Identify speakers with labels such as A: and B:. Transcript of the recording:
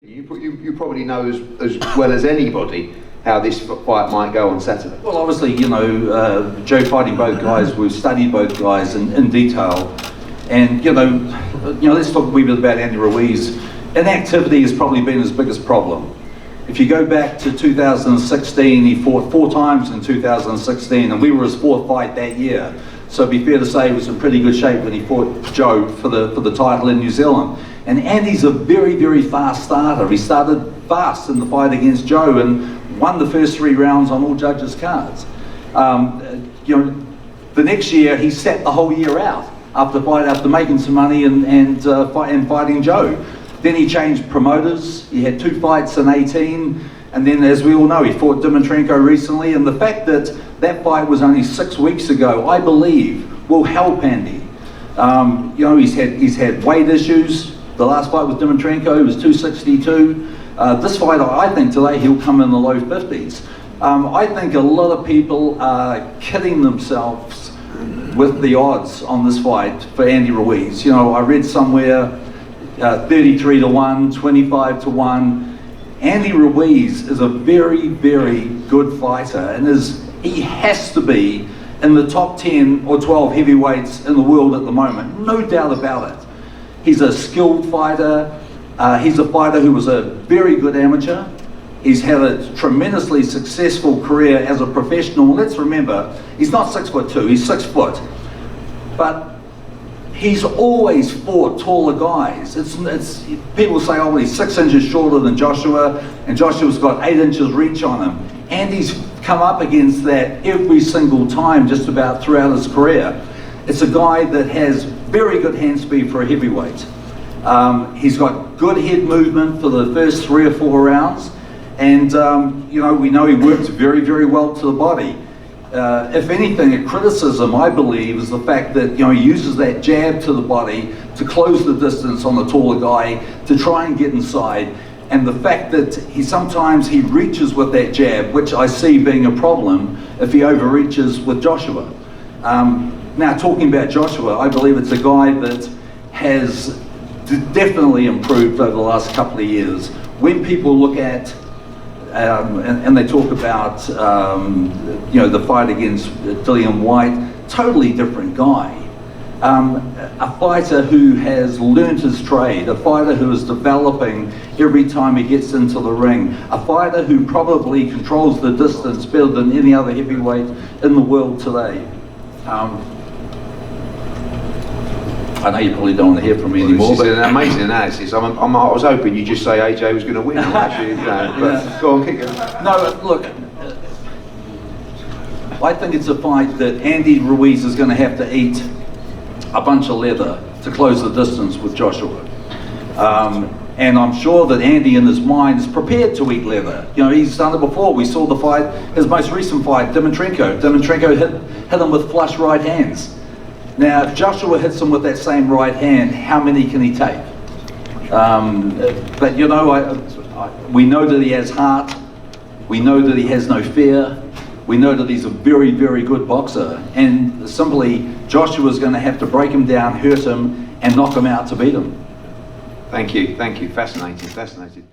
A: You probably know as well as anybody how this fight might go on Saturday.
B: Well, obviously, you know, Joe fighting both guys, we've studied both guys in detail. And, you know, let's talk a wee bit about Andy Ruiz. Inactivity has probably been his biggest problem. If you go back to 2016, he fought 4 times in 2016, and we were his 4th fight that year. So it'd be fair to say he was in pretty good shape when he fought Joe for the title in New Zealand. And Andy's a very, very fast starter. He started fast in the fight against Joe and won the first 3 rounds on all judges' cards. You know, the next year he sat the whole year out after making some money and fighting Joe. Then he changed promoters. He had 2 fights in 18, and then, as we all know, he fought Dimitrenko recently. And the fact that that fight was only 6 weeks ago, I believe, will help Andy. You know, he's had weight issues. The last fight with Dimitrenko, he was 262. This fight, I think today he'll come in the low 50s. I think a lot of people are kidding themselves with the odds on this fight for Andy Ruiz. You know, I read somewhere 33 to 1, 25 to 1. Andy Ruiz is a very, very good fighter, and he has to be in the top 10 or 12 heavyweights in the world at the moment, no doubt about it. He's a skilled fighter. He's a fighter who was a very good amateur. He's had a tremendously successful career as a professional. Let's remember, he's not 6'2", he's 6 foot. But he's always fought taller guys. People say, oh, well, he's 6 inches shorter than Joshua, and Joshua's got 8 inches reach on him. And he's come up against that every single time, just about throughout his career. It's a guy that has very good hand speed for a heavyweight. He's got good head movement for the first 3 or 4 rounds, and you know, we know he works very, very well to the body. If anything, a criticism, I believe, is the fact that, you know, he uses that jab to the body to close the distance on the taller guy to try and get inside, and the fact that sometimes he reaches with that jab, which I see being a problem if he overreaches with Joshua. Now, talking about Joshua, I believe it's a guy that has definitely improved over the last couple of years. When people look at and they talk about you know, the fight against Dillian White, totally different guy. A fighter who has learnt his trade, a fighter who is developing every time he gets into the ring, a fighter who probably controls the distance better than any other heavyweight in the world today. I know you probably don't want to hear from me anymore.
A: This is an amazing analysis. I was hoping you'd just say AJ was going to win. Actually, you know, but yeah. Go on, kick it.
B: No, look, I think it's a fight that Andy Ruiz is going to have to eat a bunch of leather to close the distance with Joshua. And I'm sure that Andy in his mind is prepared to eat leather. You know, he's done it before. We saw the fight, his most recent fight, Dimitrenko. Dimitrenko hit him with flush right hands. Now, if Joshua hits him with that same right hand, how many can he take? But you know, we know that he has heart. We know that he has no fear. We know that he's a very, very good boxer. And simply, Joshua's going to have to break him down, hurt him, and knock him out to beat him.
A: Thank you, fascinating.